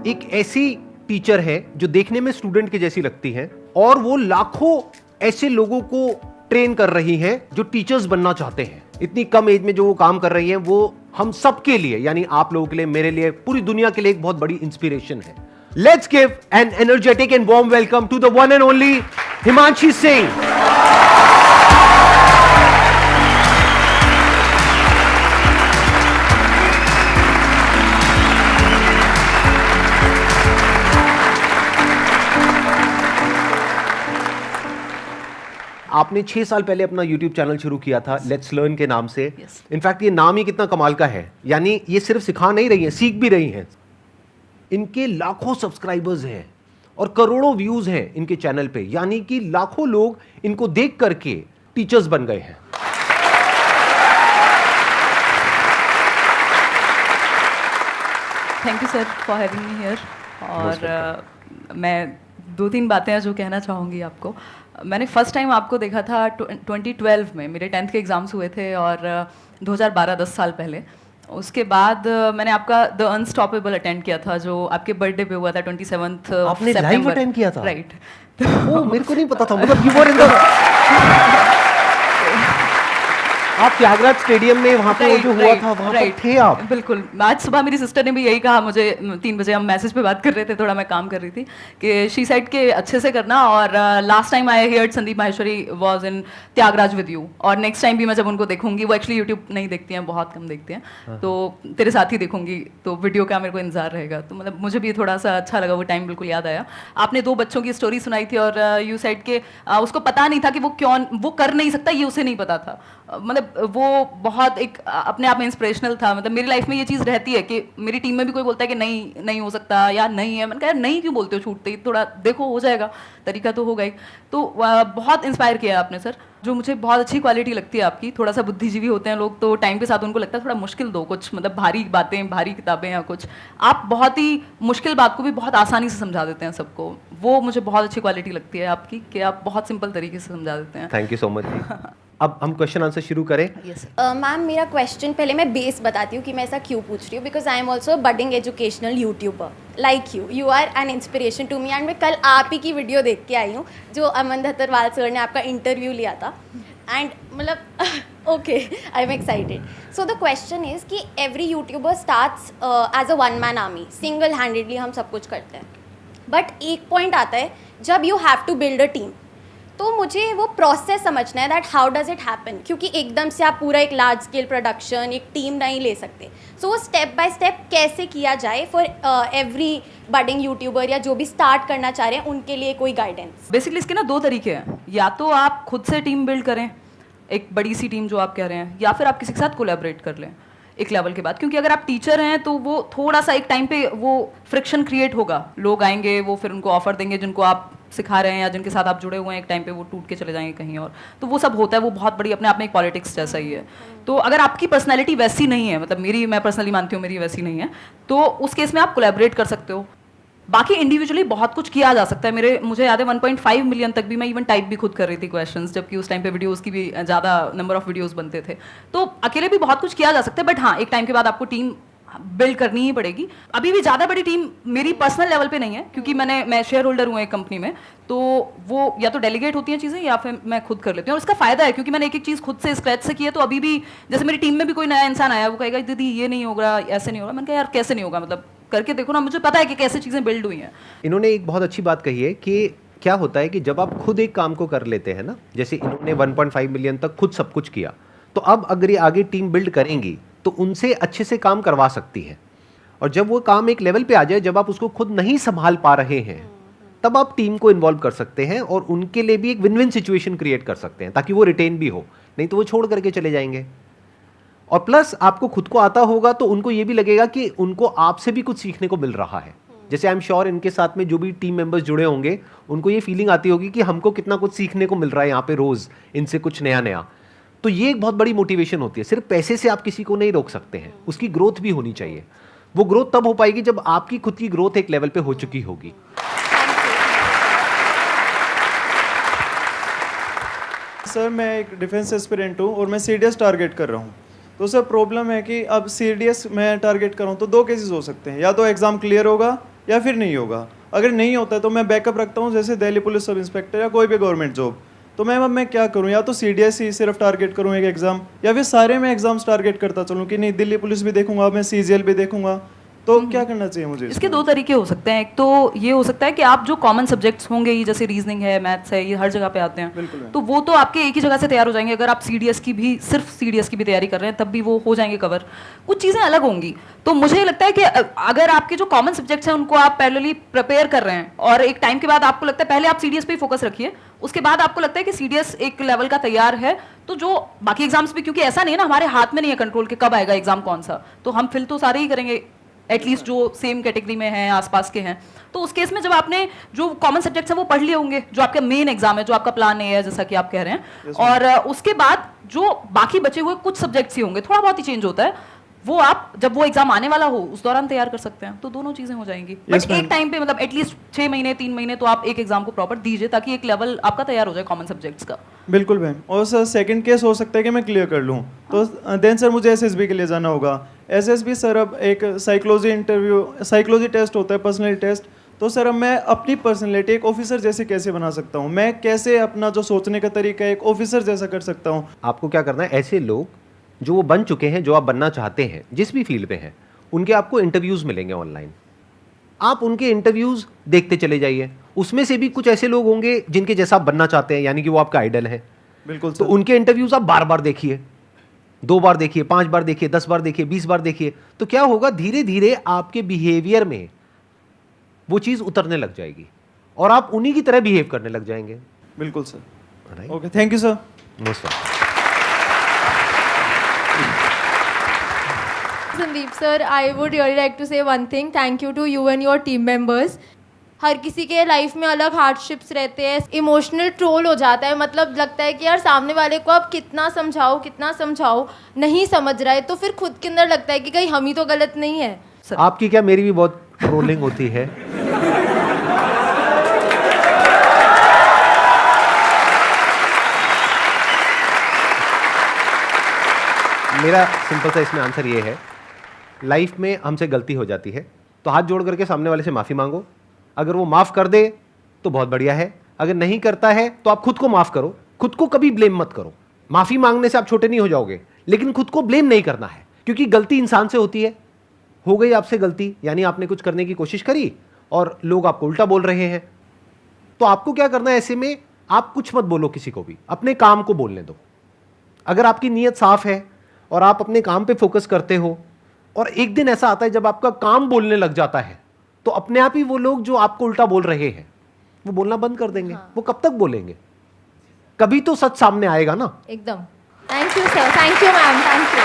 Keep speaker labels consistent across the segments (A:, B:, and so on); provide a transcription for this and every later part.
A: एक ऐसी टीचर है जो देखने में स्टूडेंट के जैसी लगती है और वो लाखों ऐसे लोगों को ट्रेन कर रही हैं जो टीचर्स बनना चाहते हैं। इतनी कम एज में जो वो काम कर रही हैं वो हम सब के लिए, यानी आप लोगों के लिए, मेरे लिए, पूरी दुनिया के लिए एक बहुत बड़ी इंस्पिरेशन है। Let's give an energetic and warm welcome to the one and only Himanshi Singh. आपने 6 साल पहले अपना YouTube चैनल शुरू किया था लेट्स लर्न के नाम से। इनफैक्ट ये नाम ही कितना कमाल का है, यानी ये सिर्फ सिखा नहीं रही हैं, सीख भी रही हैं। इनके लाखों सब्सक्राइबर्स हैं और करोड़ों व्यूज हैं इनके चैनल पे, यानी कि लाखों लोग इनको देख करके टीचर्स बन गए हैं।
B: Thank you sir for having me here. और मैं 2-3 बातें हैं जो कहना चाहूँगी आपको। मैंने फर्स्ट टाइम आपको देखा था 2012 में, मेरे 10th के एग्ज़ाम्स हुए थे और 2012 10 साल पहले। उसके बाद मैंने आपका द अनस्टॉपेबल अटेंड किया था जो आपके बर्थडे पे हुआ था 27th
A: आपने लाइव अटेंड किया था?
B: राइट।
A: ओह, मेरे को नहीं पता था, मतलब यू वर इन द आप त्यागराज स्टेडियम में वहाँ पे जो हुआ था वहाँ पर थे आप?
B: बिल्कुल। आज सुबह मेरी सिस्टर ने भी यही कहा मुझे, 3 बजे हम मैसेज पे बात कर रहे थे, थोड़ा मैं काम कर रही थी, कि शी साइड के अच्छे से करना। और last time I heard Sandeep Maheshwari was in Thyagaraj with you, और नेक्स्ट टाइम भी मैं जब उनको देखूंगी, वो एक्चुअली यूट्यूब नहीं देखती हैं, बहुत कम देखते हैं, तो तेरे साथ ही देखूंगी, तो वीडियो का मेरे को इंतजार रहेगा। तो मतलब मुझे भी थोड़ा सा अच्छा लगा, वो टाइम बिल्कुल याद आया। आपने 2 बच्चों की स्टोरी सुनाई थी और यू साइड के उसको पता नहीं था कि वो कर नहीं सकता, ये उसे नहीं पता था। मतलब वो बहुत एक अपने आप में इंस्पिरेशनल था। मतलब मेरी लाइफ में ये चीज़ रहती है कि मेरी टीम में भी कोई बोलता है कि नहीं हो सकता या नहीं है, मैंने कहा नहीं क्यों बोलते हो, छूटते ही थोड़ा देखो, हो जाएगा, तरीका तो होगा ही। तो बहुत इंस्पायर किया आपने सर। जो मुझे बहुत अच्छी क्वालिटी लगती है आपकी, थोड़ा सा बुद्धिजीवी होते हैं लोग तो टाइम के साथ उनको लगता है थोड़ा मुश्किल दो कुछ, मतलब भारी बातें, भारी किताबें या कुछ, आप बहुत ही मुश्किल बात को भी बहुत आसानी से समझा देते हैं सबको। वो मुझे बहुत अच्छी क्वालिटी लगती है आपकी कि आप बहुत सिंपल तरीके से समझा देते हैं।
A: Thank you so much. अब हम क्वेश्चन आंसर शुरू करें।
C: मैम मेरा क्वेश्चन, पहले मैं बेस बताती हूँ कि मैं ऐसा क्यों पूछ रही हूँ, because I am also budding educational YouTuber like you are an inspiration to me. And मैं कल आप ही की वीडियो देख के आई हूँ जो अमन धतरवाल सर ने आपका इंटरव्यू लिया था, एंड मतलब okay, I am excited. So the question is कि every YouTuber starts as a one man army, single handedly हम सब कुछ करते हैं, बट एक पॉइंट आता है जब you have to build a team, तो मुझे वो प्रोसेस समझना है that how does it happen, क्योंकि एकदम से आप पूरा एक लार्ज स्केल प्रोडक्शन, एक टीम नहीं ले सकते। सो वो स्टेप बाय स्टेप कैसे किया जाए फॉर एवरी बडिंग यूट्यूबर या जो भी स्टार्ट करना चाह रहे हैं उनके लिए कोई गाइडेंस?
B: बेसिकली इसके ना 2 तरीके हैं, या तो आप खुद से टीम बिल्ड करें, एक बड़ी सी टीम जो आप कह रहे हैं, या फिर आप किसी के साथ कोलैबोरेट कर लें एक लेवल के बाद। क्योंकि अगर आप टीचर हैं तो वो थोड़ा सा एक टाइम पे वो फ्रिक्शन क्रिएट होगा, लोग आएंगे, वो फिर उनको ऑफर देंगे जिनको आप सिखा रहे हैं या जिनके साथ आप जुड़े हुए हैं, एक टाइम पे वो टूट के चले जाएंगे कहीं और, तो वो सब होता है। वो बहुत बड़ी अपने आप में एक पॉलिटिक्स जैसा ही है। तो अगर आपकी पर्सनैलिटी वैसी नहीं है, मतलब मैं पर्सनली मानती हूँ मेरी वैसी नहीं है, तो उस केस में आप कोलैबोरेट कर सकते हो। बाकी इंडिविजुअली बहुत कुछ किया जा सकता है। मुझे याद है 1.5 मिलियन तक भी मैं इवन टाइप भी खुद कर रही थी क्वेश्चंस, जबकि उस टाइम पे वीडियोस की भी ज़्यादा नंबर ऑफ वीडियोस बनते थे। तो अकेले भी बहुत कुछ किया जा सकता है, बट हाँ, एक टाइम के बाद आपको टीम बिल्ड करनी ही पड़ेगी। अभी भी ज़्यादा बड़ी टीम मेरी पर्सनल लेवल पे नहीं है, क्योंकि मैं शेयर होल्डर हूँ एक कंपनी में, तो वो या तो डेलीगेट होती हैं चीज़ें या फिर मैं खुद कर लेती हूँ। और इसका फ़ायदा है क्योंकि मैंने एक चीज़ खुद से स्क्रैच से की है, तो अभी भी जैसे मेरी टीम में भी कोई नया इंसान आया, वो कहेगा दीदी ये नहीं होगा, ऐसे नहीं होगा। मैंने कहा यार कैसे नहीं होगा, मतलब करके देखो ना, मुझे पता है कि कैसे चीज़ें बिल्ड हुई हैं।
A: इन्होंने एक बहुत अच्छी बात कही है कि क्या होता है कि जब आप खुद एक काम को कर लेते हैं ना, जैसे इन्होंने 1.5 मिलियन तक खुद सब कुछ किया, तो अब अगर ये आगे टीम बिल्ड करेंगी तो उनसे अच्छे से काम करवा सकती है। और जब वो काम एक लेवल पे आ जाए जब आप उसको खुद नहीं संभाल पा रहे हैं, तब आप टीम को इन्वॉल्व कर सकते हैं और उनके लिए भी एक विन विन सिचुएशन क्रिएट कर सकते हैं, ताकि वो रिटेन भी हो, नहीं तो वो छोड़ करके चले जाएंगे। और प्लस आपको खुद को आता होगा तो उनको ये भी लगेगा कि उनको आपसे भी कुछ सीखने को मिल रहा है। जैसे आई एम श्योर इनके साथ में जो भी टीम मेंबर्स जुड़े होंगे उनको ये फीलिंग आती होगी कि हमको कितना कुछ सीखने को मिल रहा है यहाँ पे रोज, इनसे कुछ नया नया। तो ये एक बहुत बड़ी मोटिवेशन होती है। सिर्फ पैसे से आप किसी को नहीं रोक सकते हैं, उसकी ग्रोथ भी होनी चाहिए। वो ग्रोथ तब हो पाएगी जब आपकी खुद की ग्रोथ एक लेवल पे हो चुकी होगी।
D: सर मैं एक डिफेंस एस्पिरेंट हूँ और मैं सीडीएस टारगेट कर रहा हूँ। तो सर प्रॉब्लम है कि अब सीडीएस मैं टारगेट कर रहा हूँ तो 2 केसेस हो सकते हैं, या तो एग्ज़ाम क्लियर होगा या फिर नहीं होगा? अगर नहीं होता है तो मैं बैकअप रखता हूँ, जैसे दिल्ली पुलिस सब इंस्पेक्टर या कोई भी गवर्नमेंट जॉब। तो मैम अब मैं क्या करूँ? या तो CDSE सिर्फ टारगेट करूँ एक एग्ज़ाम, या फिर सारे में एग्जाम्स टारगेट करता चलूँ कि नहीं दिल्ली पुलिस भी देखूंगा, मैं CGL भी देखूंगा, तो क्या करना चाहिए मुझे?
B: इसके दो तरीके हो सकते हैं। एक तो ये हो सकता है कि आप जो कॉमन सब्जेक्ट्स होंगे, ये जैसे रीजनिंग है, मैथ्स है, ये हर जगह पे आते हैं, तो वो तो आपके एक ही जगह से तैयार हो जाएंगे। अगर आप CDS की भी, सिर्फ CDS की भी तैयारी कर रहे हैं, तब भी वो हो जाएंगे कवर। कुछ चीज़ें अलग होंगी। तो मुझे लगता है कि अगर आपके जो कॉमन सब्जेक्ट्स हैं उनको आप पैरेलली प्रिपेयर कर रहे हैं, और एक टाइम के बाद आपको लगता है पहले आप CDS पे ही फोकस रखिए, उसके बाद आपको लगता है कि CDS एक लेवल का तैयार है, तो जो बाकी एग्जाम्स भी, क्योंकि ऐसा नहीं है ना, हमारे हाथ में नहीं है कंट्रोल कि कब आएगा एग्जाम कौन सा, तो हम फिल तो सारे ही करेंगे, एटलीस्ट जो सेम कैटेगरी में हैं, आसपास के हैं। तो उस केस में जब आपने जो कॉमन सब्जेक्ट्स हैं वो पढ़ लिए होंगे, जो आपका मेन एग्जाम है, जो आपका प्लान है, जैसा कि आप कह रहे हैं, और उसके बाद जो बाकी बचे हुए कुछ सब्जेक्ट्स ही होंगे, थोड़ा बहुत ही चेंज होता है, वो आप जब वो एग्जाम आने वाला हो उस दौरान तैयार कर सकते हैं। तो दोनों चीजें हो जाएंगी। बट एक टाइम पे मतलब एटलीस्ट 6 महीने 3 महीने तो आप एक एग्जाम को प्रॉपर दीजिए, ताकि एक लेवल आपका तैयार हो जाए कॉमन सब्जेक्ट्स का।
D: बिल्कुल मैम। और सर सेकंड केस हो सकता है कि मैं क्लियर कर लूँ, तो देन सर मुझे SSB के लिए जाना होगा। SSB सर अब एक साइकोलॉजी टेस्ट होता है, पर्सनैलिटी टेस्ट। तो सर अब मैं अपनी पर्सनैलिटी एक ऑफिसर जैसे कैसे बना सकता हूँ? मैं कैसे अपना जो सोचने का तरीका है एक ऑफिसर जैसा कर सकता हूँ?
A: आपको क्या करना है, ऐसे लोग जो वो बन चुके हैं, जो आप बनना चाहते हैं, जिस भी फील्ड पे हैं, उनके आपको इंटरव्यूज मिलेंगे ऑनलाइन। आप उनके इंटरव्यूज देखते चले जाइए। उसमें से भी कुछ ऐसे लोग होंगे जिनके जैसा आप बनना चाहते हैं, यानी कि वो आपका आइडल है।
D: बिल्कुल
A: तो उनके इंटरव्यूज आप बार बार देखिए, 2 बार देखिए, 5 बार देखिए, 10 बार देखिए, 20 बार देखिए। तो क्या होगा, धीरे धीरे आपके बिहेवियर में वो चीज उतरने लग जाएगी और आप उन्हीं की तरह बिहेव करने लग जाएंगे।
D: बिल्कुल sir. Okay, thank you sir.
A: Most welcome.
E: Sandeep sir, I would really like to say one thing. Thank you to you and your team members. हर किसी के लाइफ में अलग हार्डशिप्स रहते हैं, इमोशनल ट्रोल हो जाता है, मतलब लगता है कि यार सामने वाले को आप कितना समझाओ नहीं समझ रहा है, तो फिर खुद के अंदर लगता है कि कहीं हम ही तो गलत नहीं है।
A: आपकी क्या, मेरी भी बहुत ट्रोलिंग होती है। मेरा सिंपल सा इसमें आंसर ये है, लाइफ में हमसे गलती हो जाती है तो हाथ जोड़ करके सामने वाले से माफ़ी मांगो। अगर वो माफ़ कर दे तो बहुत बढ़िया है, अगर नहीं करता है तो आप खुद को माफ़ करो। खुद को कभी ब्लेम मत करो। माफ़ी मांगने से आप छोटे नहीं हो जाओगे, लेकिन खुद को ब्लेम नहीं करना है, क्योंकि गलती इंसान से होती है। हो गई आपसे गलती, यानी आपने कुछ करने की कोशिश करी और लोग आपको उल्टा बोल रहे हैं, तो आपको क्या करना है, ऐसे में आप कुछ मत बोलो किसी को भी, अपने काम को बोलने दो। अगर आपकी नीयत साफ है और आप अपने काम पे फोकस करते हो, और एक दिन ऐसा आता है जब आपका काम बोलने लग जाता है, तो अपने आप ही वो लोग जो आपको उल्टा बोल रहे हैं वो बोलना बंद कर देंगे। वो कब तक बोलेंगे? कभी तो सच सामने आएगा ना।
E: एकदम। Thank you sir, thank you ma'am, thank you.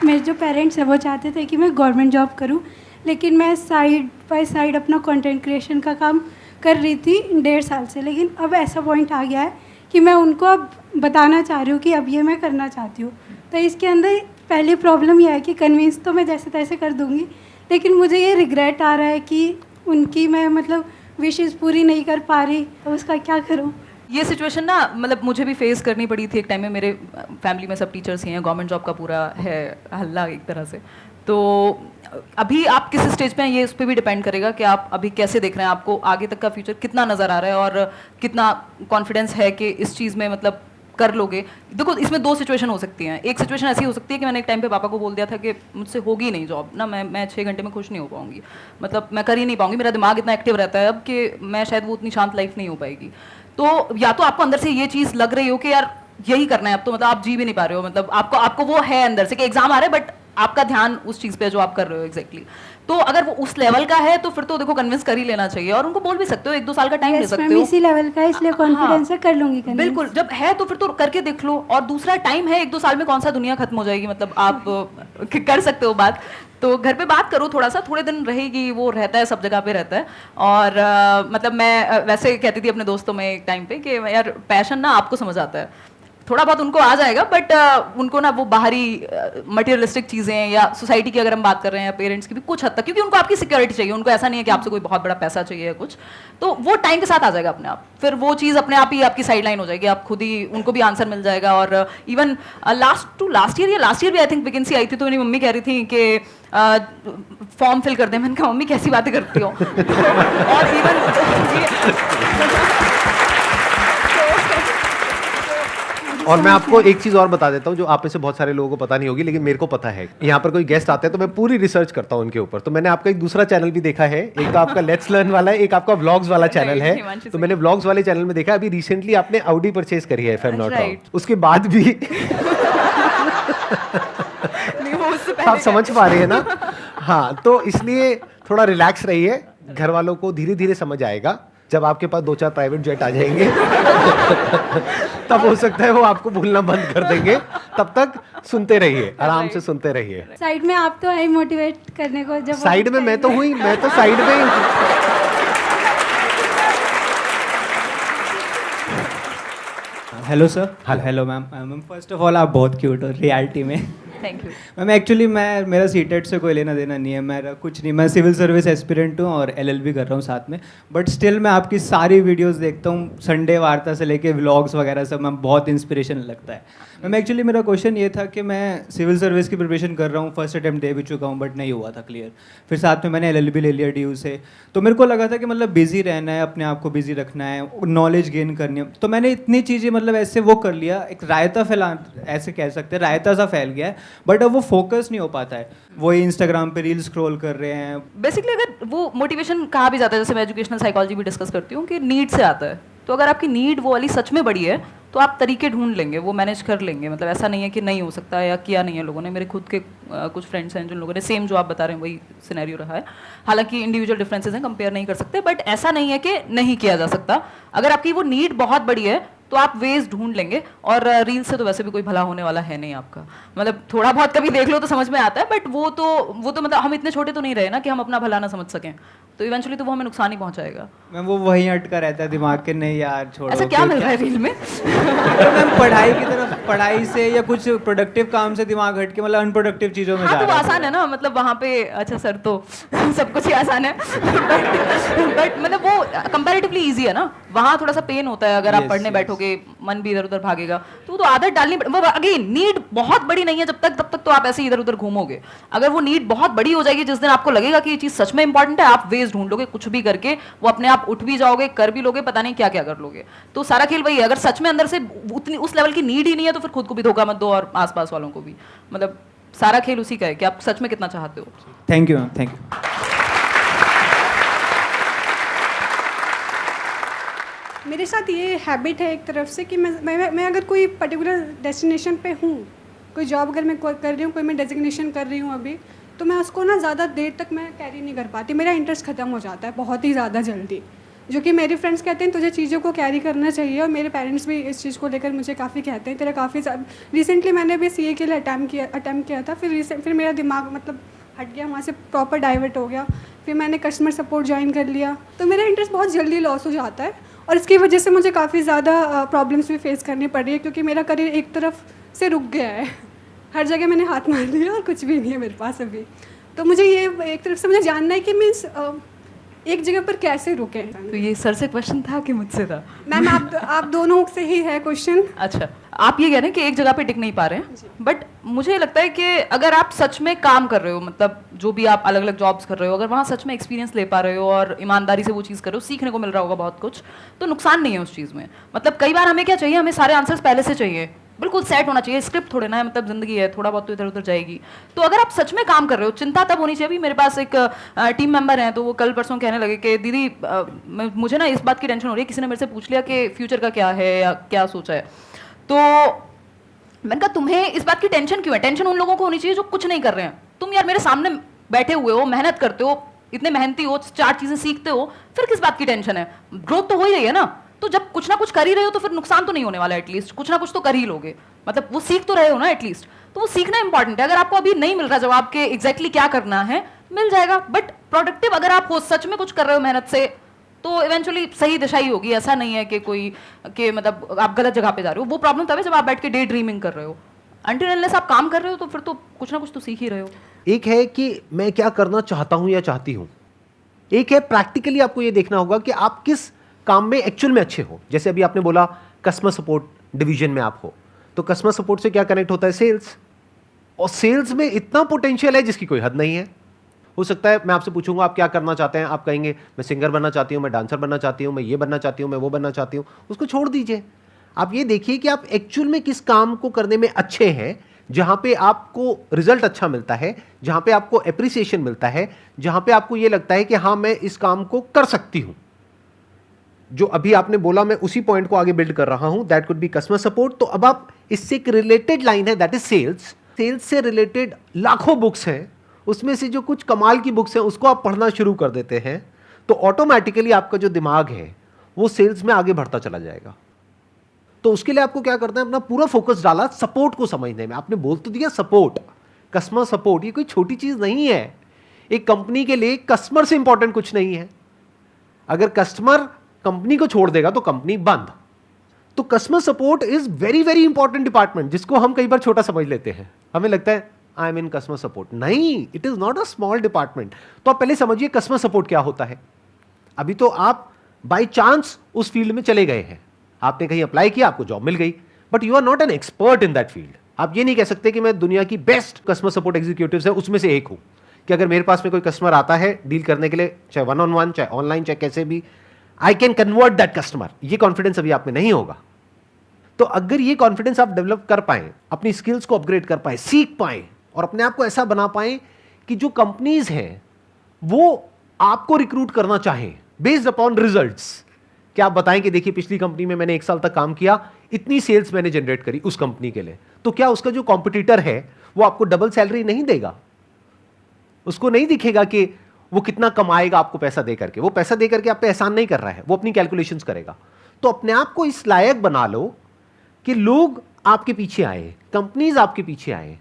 F: मेरे जो पेरेंट्स हैं वो चाहते थे कि मैं गवर्नमेंट जॉब करूं, लेकिन मैं साइड बाय साइड अपना कंटेंट क्रिएशन का काम कर रही थी 1.5 साल से। लेकिन अब ऐसा पॉइंट आ गया है कि मैं उनको अब बताना चाह रही हूँ कि अब ये मैं करना चाहती हूँ। तो इसके अंदर पहली प्रॉब्लम यह है कि कन्विंस तो मैं जैसे तैसे कर दूँगी, लेकिन मुझे ये रिग्रेट आ रहा है कि उनकी मैं मतलब विशेज़ पूरी नहीं कर पा रही, तो उसका क्या करूँ?
B: ये सिचुएशन ना मतलब मुझे भी फेस करनी पड़ी थी एक टाइम में। मेरे फैमिली में सब टीचर्स ही हैं, गवर्नमेंट जॉब का पूरा है हल्ला एक तरह से। तो अभी आप किस स्टेज पे हैं ये उस पर भी डिपेंड करेगा कि आप अभी कैसे देख रहे हैं, आपको आगे तक का फ्यूचर कितना नज़र आ रहा है और कितना कॉन्फिडेंस है कि इस चीज़ में मतलब कर लोगे। देखो इसमें 2 सिचुएशन हो सकती हैं। एक सिचुएशन ऐसी हो सकती है कि मैंने एक टाइम पे पापा को बोल दिया था कि मुझसे होगी नहीं जॉब ना, मैं 6 घंटे में खुश नहीं हो पाऊंगी, मतलब मैं कर ही नहीं पाऊंगी, मेरा दिमाग इतना एक्टिव रहता है अब कि मैं शायद वो उतनी शांत लाइफ नहीं हो पाएगी। तो या तो आपको अंदर से ये चीज़ लग रही हो कि यार यही करना है अब, तो मतलब आप जी भी नहीं पा रहे हो, मतलब आपको वो है अंदर से कि एग्जाम आ रहा है बट आपका ध्यान उस चीज़ पे जो आप कर रहे हो एग्जैक्टली। तो अगर वो उस लेवल का है तो फिर तो देखो कन्विंस कर ही लेना चाहिए, और उनको बोल भी सकते हो 1-2 साल का टाइम ले सकते हो।
F: इसी लेवल का है, इसलिए कॉन्फिडेंस से कर लूंगी।
B: बिल्कुल, जब है तो फिर तो करके देख लो। और दूसरा टाइम है, 1-2 साल में कौन सा दुनिया खत्म हो जाएगी, मतलब आप कर सकते हो बात। तो घर पे बात करो, थोड़ा सा थोड़े दिन रहेगी, वो रहता है सब जगह पे रहता है। और मतलब मैं वैसे कहती थी अपने दोस्तों में एक टाइम पे कि यार पैशन ना आपको समझ आता है, थोड़ा बहुत उनको आ जाएगा, बट उनको ना वो बाहरी मटेरियलिस्टिक चीज़ें या सोसाइटी की अगर हम बात कर रहे हैं या पेरेंट्स की भी कुछ हद तक, क्योंकि उनको आपकी सिक्योरिटी चाहिए, उनको ऐसा नहीं है कि आपसे कोई बहुत बड़ा पैसा चाहिए या कुछ, तो वो टाइम के साथ आ जाएगा अपने आप, फिर वो चीज़ अपने आप ही आपकी साइड लाइन हो जाएगी, आप खुद ही उनको भी आंसर मिल जाएगा। और इवन लास्ट ईयर भी आई थिंक वैकेंसी आई थी, तो मेरी मम्मी कह रही थी कि फॉर्म फिल कर दे। मैंने कहा मम्मी कैसी बातें करती हो और
A: और मैं आपको एक चीज और बता देता हूँ जो आप में से बहुत सारे लोगों को पता नहीं होगी, लेकिन मेरे को पता है। यहाँ पर कोई गेस्ट आते हैं तो मैं पूरी रिसर्च करता हूँ उनके ऊपर। तो मैंने आपका एक दूसरा चैनल भी देखा है, एक तो आपका लेट्स लर्न वाला है, एक आपका व्लॉग्स वाला चैनल है। तो मैंने व्लॉग्स वाले चैनल में देखा अभी रिसेंटली आपने ऑडी परचेज करी है, if I am not wrong, उसके बाद भी आप समझ पा रहे हैं ना? हाँ, तो इसलिए थोड़ा रिलैक्स रहिए, घर वालों को धीरे धीरे समझ आएगा। जब आपके पास 2-4 प्राइवेट जेट आ जाएंगे तब हो सकता है वो आपको भूलना बंद कर देंगे। तब तक सुनते रहिए, आराम से सुनते रहिए।
F: साइड में आप तो है मोटिवेट करने को, जब
A: साइड में मैं तो हुई, मैं तो साइड में ही
G: hello sir. Hello ma'am. Ma'am first of all आप बहुत क्यूट हो रियलिटी में।
B: थैंक यू
G: मैम एक्चुअली मेरा सीटेट से कोई लेना देना नहीं है, मेरा कुछ नहीं, मैं सिविल सर्विस एस्पिरेंट हूँ और एलएलबी कर रहा हूँ साथ में, बट स्टिल मैं आपकी सारी वीडियोस देखता हूँ, संडे वार्ता से लेके व्लॉग्स वगैरह सब, मैम बहुत इंस्पिरेशन लगता है। मैम एक्चुअली मेरा क्वेश्चन ये था कि मैं सिविल सर्विस की प्रिपरेशन कर रहा हूँ, फर्स्ट अटैम्प्ट दे भी चुका हूँ बट नहीं हुआ था क्लियर, फिर साथ में मैंने एलएलबी ले लिया DU से, तो मेरे को लगा था कि मतलब बिजी रहना है, अपने आप को बिजी रखना है, नॉलेज गेन करनी है, तो मैंने इतनी चीज़ें मतलब ऐसे वो कर लिया, एक रायता फैला, ऐसे कह सकते हैं रायता सा फैल गया है, बट अब वो फोकस नहीं हो पाता है, वही इंस्टाग्राम पे रील स्क्रॉल कर रहे हैं।
B: बेसिकली अगर वो मोटिवेशन कहा भी जाता है, जैसे मैं एजुकेशनल साइकोलॉजी भी डिस्कस करती हूँ कि नीड से आता है, तो अगर आपकी नीड वो वाली सच में बड़ी है तो आप तरीके ढूंढ लेंगे, वो मैनेज कर लेंगे। मतलब ऐसा नहीं है कि नहीं हो सकता या किया नहीं है लोगों ने। मेरे खुद के कुछ फ्रेंड्स हैं जिन लोगों ने सेम जो आप बता रहे हैं वही सिनेरियो रहा है। हालांकि इंडिविजुअल डिफरेंसेस हैं, कंपेयर नहीं कर सकते, बट ऐसा नहीं है कि नहीं किया जा सकता। अगर आपकी वो नीड बहुत बड़ी है तो आप वेज ढूंढ लेंगे, और रील से तो वैसे भी कोई भला होने वाला है नहीं आपका। मतलब थोड़ा बहुत कभी देख लो तो समझ में आता है, बट वो तो मतलब हम इतने छोटे तो नहीं रहे ना कि हम अपना भला ना समझ सकें, तो इवेंचुअली तो वो हमें नुकसान ही पहुंचाएगा।
G: मैम वो वहीं अटका रहता है दिमाग के, नहीं यार छोड़ो।
B: ऐसा क्या मिल रहा है रील में?
G: तो मैम पढ़ाई की तरफ, पढ़ाई से या कुछ प्रोडक्टिव काम से दिमाग हट के मतलब अनप्रोडक्टिव चीज़ों में
B: हाँ,
G: जा
B: तो
G: रहा है।
B: आसान है ना, मतलब वहाँ पे अच्छा सर तो सब कुछ ही आसान है बट मतलब वो कंपैरेटिवली इजी है ना, वहाँ थोड़ा सा पेन होता है। अगर आप पढ़ने बैठोगे मन भी इधर उधर भागेगा, तो वो तो आदत डालनी वो अगेन नीड बहुत बड़ी नहीं है जब तक तो आप ऐसे इधर उधर घूमोगे। अगर वो नीड बहुत बड़ी हो जाएगी, जिस दिन आपको लगेगा कि ये चीज़ सच में इंपॉर्टेंट है, आप वेज ढूंढ लोगे, कुछ भी करके वो अपने आप उठ भी जाओगे, कर भी लोगे, पता नहीं क्या क्या कर लोगे। तो सारा खेल वही है, अगर सच में अंदर से उतनी उस लेवल की नीड ही नहीं है तो फिर खुद को भी धोखा मत दो और आसपास वालों को भी। मतलब सारा खेल उसी का है कि आप सच में कितना चाहते हो।
G: Thank you ma'am, thank you.
F: मेरे साथ ये हैबिट है एक तरफ से कि मैं अगर कोई पर्टिकुलर डेस्टिनेशन पे हूँ, कोई जॉब अगर मैं कर रही हूँ, कोई मैं डेजिग्नेशन कर रही हूँ अभी, तो मैं उसको ना ज़्यादा देर तक मैं कैरी नहीं कर पाती, मेरा इंटरेस्ट ख़त्म हो जाता है बहुत ही ज़्यादा जल्दी। जो कि मेरे फ्रेंड्स कहते हैं तुझे चीज़ों को कैरी करना चाहिए, और मेरे पेरेंट्स भी इस चीज़ को लेकर मुझे काफ़ी कहते हैं तेरा काफ़ी रिसेंटली मैंने भी CA के लिए अटैम्प्ट किया था, फिर मेरा दिमाग मतलब हट गया, वहाँ से प्रॉपर डाइवर्ट हो गया, फिर मैंने कस्टमर सपोर्ट ज्वाइन कर लिया, तो मेरा इंटरेस्ट बहुत जल्दी लॉस हो जाता है, और इसकी वजह से मुझे काफ़ी ज़्यादा प्रॉब्लम्स भी फेस करनी पड़ रही है, क्योंकि मेरा करियर एक तरफ से रुक गया है, हर जगह मैंने हाथ मार लिया और कुछ भी नहीं है मेरे पास अभी। तो मुझे ये एक तरफ से मुझे जानना है कि मीन्स एक जगह पर कैसे रुके।
B: तो ये सर से क्वेश्चन था कि मुझसे था?
F: मैम आप दोनों से ही है क्वेश्चन।
B: अच्छा, आप ये कह रहे हैं कि एक जगह पे टिक नहीं पा रहे हैं, बट मुझे लगता है कि अगर आप सच में काम कर रहे हो, मतलब जो भी आप अलग अलग जॉब्स कर रहे हो, अगर वहाँ सच में एक्सपीरियंस ले पा रहे हो और ईमानदारी से वो चीज़ कर रहे हो, सीखने को मिल रहा होगा बहुत कुछ, तो नुकसान नहीं है उस चीज़ में। मतलब कई बार हमें क्या चाहिए, हमें सारे आंसर्स पहले से चाहिए, बिल्कुल सेट होना चाहिए, स्क्रिप्ट थोड़े ना है, मतलब जिंदगी है, थोड़ा बहुत तो इधर उधर जाएगी। तो अगर आप सच में काम कर रहे हो, चिंता तब होनी चाहिए। अभी मेरे पास एक टीम मेंबर हैं, तो वो कल परसों कहने लगे कि दीदी मुझे ना इस बात की टेंशन हो रही है, किसी ने मेरे से पूछ लिया कि फ्यूचर का क्या है या क्या सोचा है। तो मैंने कहा तुम्हें इस बात की टेंशन क्यों है? टेंशन उन लोगों को होनी चाहिए जो कुछ नहीं कर रहे हैं। तुम यार मेरे सामने बैठे हुए हो, मेहनत करते हो, इतने मेहनती हो, 4 चीजें सीखते हो, फिर किस बात की टेंशन है? ग्रोथ तो हो ही रही है ना। तो जब कुछ ना कुछ कर ही रहे हो तो फिर नुकसान तो नहीं होने वाला, एटलीस्ट कुछ ना कुछ तो कर ही लोगे, मतलब वो सीख तो रहे हो ना एटलीस्ट। तो वो सीखना इंपॉर्टेंट है। अगर आपको अभी नहीं मिल रहा जवाब के एग्जैक्टली क्या करना है, मिल जाएगा, बट प्रोडक्टिव अगर आप हो, सच में कुछ कर रहे हो मेहनत से, तो इवेंचुअली सही दिशा ही होगी। ऐसा नहीं है कि कोई कि मतलब आप गलत जगह पे जा रहे हो। वो प्रॉब्लम तब है जब आप बैठ के डे ड्रीमिंग कर रहे हो। अनटिल अनलेस आप काम कर रहे हो तो फिर तो कुछ ना कुछ तो सीख ही रहे हो।
A: एक है कि मैं क्या करना चाहता हूं या चाहती हूं, एक है प्रैक्टिकली आपको ये देखना होगा कि आप किस काम में एक्चुअल में अच्छे हो। जैसे अभी आपने बोला कस्टमर सपोर्ट डिवीजन में आप हो, तो कस्टमर सपोर्ट से क्या कनेक्ट होता है? सेल्स। और सेल्स में इतना पोटेंशियल है जिसकी कोई हद नहीं है। हो सकता है मैं आपसे पूछूंगा आप क्या करना चाहते हैं, आप कहेंगे मैं सिंगर बनना चाहती हूं, मैं डांसर बनना चाहती हूं, मैं ये बनना चाहती हूं, मैं वो बनना चाहती हूं। उसको छोड़ दीजिए। आप ये देखिए कि आप एक्चुअल में किस काम को करने में अच्छे हैं, जहां पे आपको रिजल्ट अच्छा मिलता है, जहां पे आपको एप्रिसिएशन मिलता है, जहां पे आपको ये लगता है कि हाँ मैं इस काम को कर सकती हूं। जो अभी आपने बोला मैं उसी पॉइंट को आगे बिल्ड कर रहा हूं, that could be customer support. तो अब आप इससे एक रिलेटेड लाइन है, दैट इज सेल्स। सेल्स से रिलेटेड लाखों बुक्स हैं, उसमें से जो कुछ कमाल की बुक्स हैं उसको आप पढ़ना शुरू कर देते हैं, तो ऑटोमेटिकली आपका जो दिमाग है वो सेल्स में आगे बढ़ता चला जाएगा। तो उसके लिए आपको क्या करना है, अपना पूरा फोकस डाला सपोर्ट को समझने में। आपने बोल तो दिया सपोर्ट, कस्टमर सपोर्ट, ये कोई छोटी चीज नहीं है। एक कंपनी के लिए कस्टमर से इंपॉर्टेंट कुछ नहीं है। अगर कस्टमर कंपनी को छोड़ देगा तो कंपनी बंद। तो customer support is very very important department, जिसको हम कई बार छोटा समझ लेते हैं। हमें लगता है I am in customer support. नहीं, it is not a small department. तो आप पहले समझिए कस्टमर सपोर्ट क्या होता है। अभी तो आप बाय चांस उस फील्ड में चले गए हैं, आपने कहीं अप्लाई किया, आपको जॉब मिल गई, but you are not an expert in that field. आप ये नहीं कह सकते कि मैं दुनिया की बेस्ट कस्टमर सपोर्ट एग्जीक्यूटिव्स है उसमें से एक हूं, कि अगर मेरे पास में कोई कस्टमर आता है डील करने के लिए, चाहे 1-on-1, चाहे ऑनलाइन, चाहे कैसे भी, I can convert that customer. ये कॉन्फिडेंस अभी आप में नहीं होगा। तो अगर ये कॉन्फिडेंस आप डेवलप कर पाए, अपनी स्किल्स को अपग्रेड कर पाए, सीख पाए और अपने आप को ऐसा बना पाए कि जो कंपनीज हैं वो आपको रिक्रूट करना चाहें बेस्ड अपॉन रिजल्ट्स। क्या आप बताएं कि देखिए पिछली कंपनी में मैंने 1 साल तक काम किया, इतनी सेल्स मैंने जनरेट करी उस कंपनी के लिए, तो क्या उसका जो कॉम्पिटिटर है वो आपको डबल सैलरी नहीं देगा? उसको नहीं दिखेगा कि वो कितना कमाएगा आपको पैसा दे करके। वो पैसा दे करके आप पे एहसान नहीं कर रहा है, वो अपनी कैलकुलेशंस करेगा। तो अपने आप को इस लायक बना लो कि लोग आपके पीछे आए, कंपनीज आपके पीछे आए।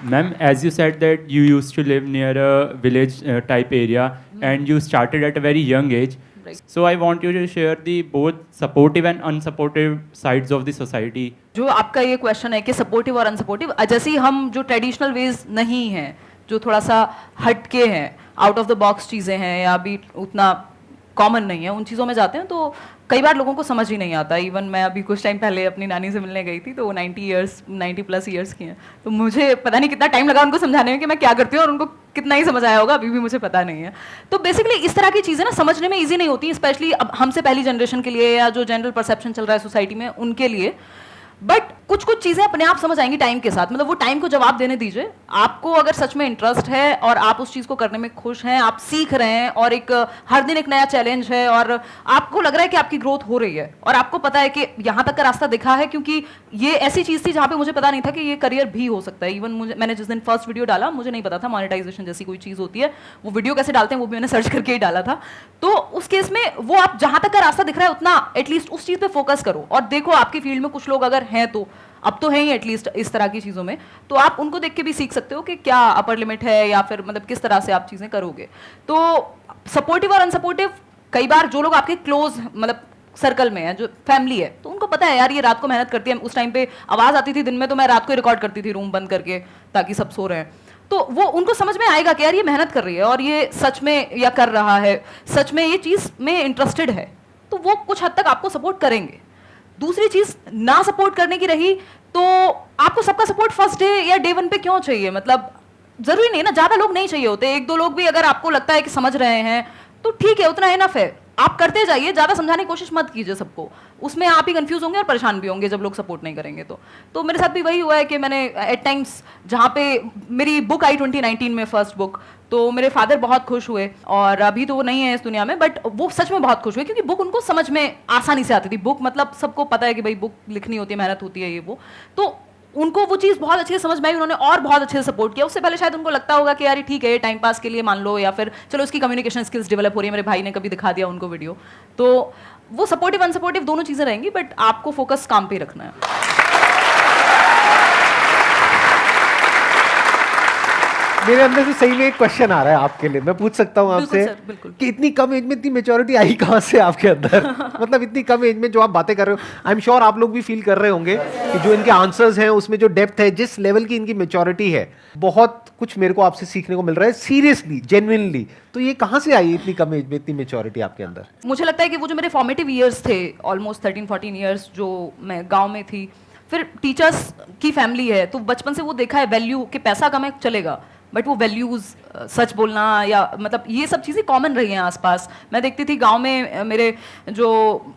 H: Ma'am, as you said that you used to live near a village type area and you started at a very young age.
B: Right.
H: So I want you to share the both supportive and unsupportive sides of the society.
B: जो आपका ये question है कि supportive और unsupportive, जैसे ही हम जो traditional ways नहीं हैं, जो थोड़ा सा हटके हैं, आउट ऑफ द बॉक्स चीज़ें हैं या अभी उतना कॉमन नहीं है, उन चीज़ों में जाते हैं तो कई बार लोगों को समझ ही नहीं आता। इवन मैं अभी कुछ टाइम पहले अपनी नानी से मिलने गई थी, तो वो 90+ ईयर्स की हैं, तो मुझे पता नहीं कितना टाइम लगा उनको समझाने में कि मैं क्या करती हूँ, और उनको कितना ही समझ आया होगा अभी भी मुझे पता नहीं है। तो बेसिकली इस तरह की चीज़ें ना समझने में ईजी नहीं होती, स्पेशली अब हमसे पहली जनरेशन के लिए या जो जनरल परसेप्शन चल रहा है सोसाइटी में उनके लिए। बट कुछ कुछ चीज़ें अपने आप समझ आएंगी टाइम के साथ। मतलब वो टाइम को जवाब देने दीजिए। आपको अगर सच में इंटरेस्ट है और आप उस चीज़ को करने में खुश हैं, आप सीख रहे हैं और एक हर दिन एक नया चैलेंज है और आपको लग रहा है कि आपकी ग्रोथ हो रही है और आपको पता है कि यहाँ तक का रास्ता दिखा है, क्योंकि ये ऐसी चीज़ थी जहाँ पे मुझे पता नहीं था कि ये करियर भी हो सकता है। इवन मैंने जिस दिन फर्स्ट वीडियो डाला मुझे नहीं पता था मोनेटाइजेशन जैसी कोई चीज़ होती है, वो वीडियो कैसे डालते हैं वो भी मैंने सर्च करके ही डाला था। तो उस केस में वो आप जहाँ तक का रास्ता दिख रहा है उतना एटलीस्ट उस चीज़ पे फोकस करो और देखो आपकी फील्ड में कुछ लोग अगर हैं, तो अब तो है ही एटलीस्ट इस तरह की चीज़ों में, तो आप उनको देख के भी सीख सकते हो कि क्या अपर लिमिट है या फिर मतलब किस तरह से आप चीज़ें करोगे। तो सपोर्टिव और अनसपोर्टिव, कई बार जो लोग आपके क्लोज मतलब सर्कल में है, जो फैमिली है, तो उनको पता है यार ये रात को मेहनत करती है। उस टाइम पे आवाज़ आती थी दिन में, तो मैं रात को रिकॉर्ड करती थी रूम बंद करके ताकि सब सो रहे हैं। तो वो उनको समझ में आएगा कि यार ये मेहनत कर रही है और ये सच में या कर रहा है, सच में ये चीज़ में इंटरेस्टेड है, तो वो कुछ हद तक आपको सपोर्ट करेंगे। दूसरी चीज ना सपोर्ट करने की रही, तो आपको सबका सपोर्ट फर्स्ट डे या डे 1 पे क्यों चाहिए? मतलब जरूरी नहीं ना, ज्यादा लोग नहीं चाहिए होते। 1-2 लोग भी अगर आपको लगता है कि समझ रहे हैं तो ठीक है, उतना इनफ है। आप करते जाइए, ज्यादा समझाने की कोशिश मत कीजिए सबको, उसमें आप ही कंफ्यूज होंगे और परेशान भी होंगे जब लोग सपोर्ट नहीं करेंगे। तो मेरे साथ भी वही हुआ है कि मैंने एट टाइम्स, जहाँ पे मेरी बुक आई 2019 में फर्स्ट बुक, तो मेरे फादर बहुत खुश हुए और अभी तो वो नहीं है इस दुनिया में, बट वो सच में बहुत खुश हुए क्योंकि बुक उनको समझ में आसानी से आती थी। बुक मतलब सबको पता है कि भाई बुक लिखनी होती है, मेहनत होती है, ये वो, तो उनको वो चीज़ बहुत अच्छे से समझ में आई, उन्होंने और बहुत अच्छे से सपोर्ट किया। उससे पहले शायद उनको लगता होगा कि यार ठीक है टाइम पास के लिए मान लो, या फिर चलो इसकी कम्युनिकेशन स्किल्स डेवलप हो रही है, मेरे भाई ने कभी दिखा दिया उनको वीडियो। तो वो सपोर्टिव अनसपोर्टिव दोनों चीज़ें रहेंगी, बट आपको फोकस काम पे ही रखना है।
A: मेरे अंदर से सही में एक क्वेश्चन आ रहा है आपके लिए, मैं पूछ सकता हूँ
B: बिल्कुल
A: आपसे
B: सर, बिल्कुल।
A: कि इतनी कम एज में इतनी मेच्योरिटी आई कहाँ से आपके अंदर? मतलब इतनी कम एज में जो आप बातें कर रहे हो, आई एम श्योर आप लोग भी फील कर रहे होंगे कि जो इनके आंसर्स हैं उसमें जो डेप्थ है, जिस लेवल की इनकी मेच्योरिटी है, बहुत कुछ मेरे को आपसे सीखने को मिल रहा है, सीरियसली, जेन्युइनली। तो ये कहाँ से आई इतनी कम एज में इतनी मेच्योरिटी आपके अंदर?
B: मुझे लगता है कि वो जो मेरे फॉर्मेटिव ईयर्स थे, ऑलमोस्ट 13-14 ईयर्स जो मैं गांव में थी, फिर टीचर्स की फैमिली है, तो बचपन से वो देखा है वैल्यू कि पैसा कमाए चलेगा, बट वो वैल्यूज़, सच बोलना, या मतलब ये सब चीज़ें कॉमन रही हैं आसपास। मैं देखती थी गांव में मेरे जो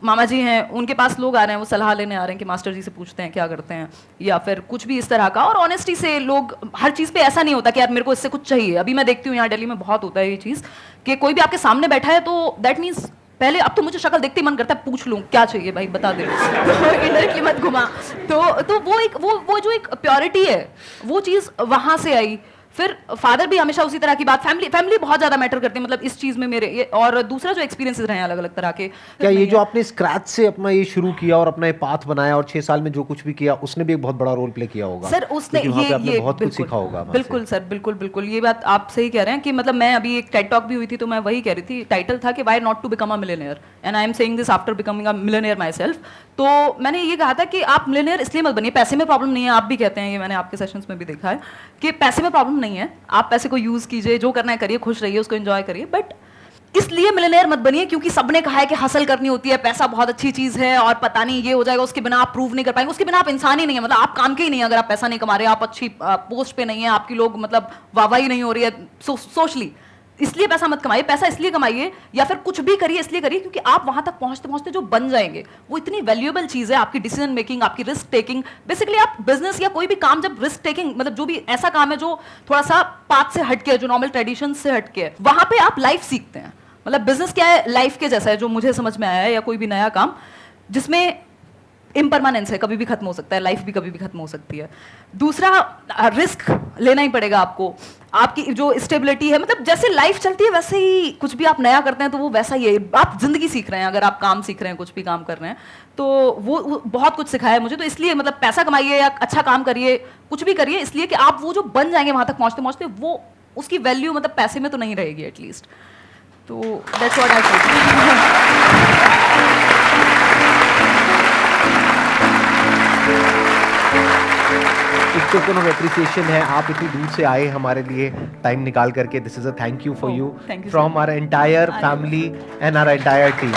B: मामा जी हैं, उनके पास लोग आ रहे हैं, वो सलाह लेने आ रहे हैं कि मास्टर जी से पूछते हैं क्या करते हैं, या फिर कुछ भी इस तरह का। और ऑनेस्टी से लोग, हर चीज़ पे ऐसा नहीं होता कि यार मेरे को इससे कुछ चाहिए। अभी मैं देखती हूँ यहाँ दिल्ली में बहुत होता है ये चीज़ कि कोई भी आपके सामने बैठा है तो दैट मीन्स पहले, अब तो मुझे शक्ल देखते ही मन करता है पूछ लूं क्या चाहिए भाई बता दे, इनडायरेक्टली मत घुमा। तो वो एक वो जो एक प्योरिटी है, वो चीज़ वहाँ से आई। फिर फादर भी हमेशा उसी तरह की बात, फैमिली बहुत ज्यादा मैटर करती है मतलब इस चीज में मेरे ये। और दूसरा जो एक्सपीरियंसेस रहे हैं अलग अलग तरह के,
A: क्या ये जो आपने स्क्रैच से अपना ये शुरू किया और अपना ये पाथ बनाया और 6 साल में जो कुछ भी किया, उसने भी एक बहुत बड़ा रोल प्ले किया होगा
B: सर? उसने ये
A: बहुत कुछ सीखा होगा।
B: बिल्कुल सर, बिल्कुल ये बात आप सही कह रहे हैं कि मतलब मैं अभी एक टेड टॉक भी हुई थी तो मैं वही कह रही थी, टाइटल था कि why not to become a millionaire, and I am saying this after becoming a millionaire myself. तो मैंने ये कहा था कि आप मिलियनेयर इसलिए मत बनिए, पैसे में प्रॉब्लम नहीं है, आप भी कहते हैं, ये मैंने आपके सेशंस में भी देखा है कि पैसे में प्रॉब्लम नहीं है, आप पैसे को यूज कीजिए, जो करना है करिए, खुश रहिए, उसको एंजॉय करिए, बट इसलिए मिलियनेयर मत बनिए क्योंकि सबने कहा है कि हसल करनी होती है, पैसा बहुत अच्छी चीज है और पता नहीं ये हो जाएगा, उसके बिना आप प्रूव नहीं कर पाएंगे, उसके बिना आप इंसान ही नहीं है, मतलब आप काम के ही नहीं है अगर आप पैसा नहीं कमा रहे, आप अच्छी पोस्ट पे नहीं है, आपकी लोग मतलब वाहवाही नहीं हो रही है सोशली, इसलिए पैसा मत कमाइए। पैसा इसलिए कमाइए या फिर कुछ भी करिए इसलिए करिए क्योंकि आप वहां तक पहुंचते पहुंचते जो बन जाएंगे वो इतनी वैल्यूएबल चीज है, आपकी डिसीजन मेकिंग, आपकी रिस्क टेकिंग। बेसिकली आप बिजनेस या कोई भी काम जब रिस्क टेकिंग, मतलब जो भी ऐसा काम है जो थोड़ा सा पाथ से हटके है, जो नॉर्मल ट्रेडिशन से हटके है, वहां पे आप लाइफ सीखते हैं। मतलब बिजनेस क्या है, लाइफ के जैसा है, जो मुझे समझ में आया है, या कोई भी नया काम जिसमें इम्परमानेंस है, कभी भी खत्म हो सकता है, लाइफ भी कभी भी खत्म हो सकती है। दूसरा, रिस्क लेना ही पड़ेगा आपको, आपकी जो स्टेबिलिटी है, मतलब जैसे लाइफ चलती है वैसे ही कुछ भी आप नया करते हैं तो वो वैसा ही है, आप जिंदगी सीख रहे हैं, अगर आप काम सीख रहे हैं, कुछ भी काम कर रहे हैं, तो वो बहुत कुछ सिखाया है मुझे। तो इसलिए मतलब पैसा कमाइए या अच्छा काम करिए, कुछ भी करिए, इसलिए कि आप वो जो बन जाएंगे वहां तक पहुंचते पहुंचते, वो उसकी वैल्यू मतलब पैसे में तो नहीं रहेगी एटलीस्ट। तो दैट्स व्हाट आई फील।
A: एक टोकन ऑफ एप्रिसिएशन है, आप इतनी दूर से आए हमारे लिए टाइम निकाल करके, this is a thank you for you from our entire family and our entire team.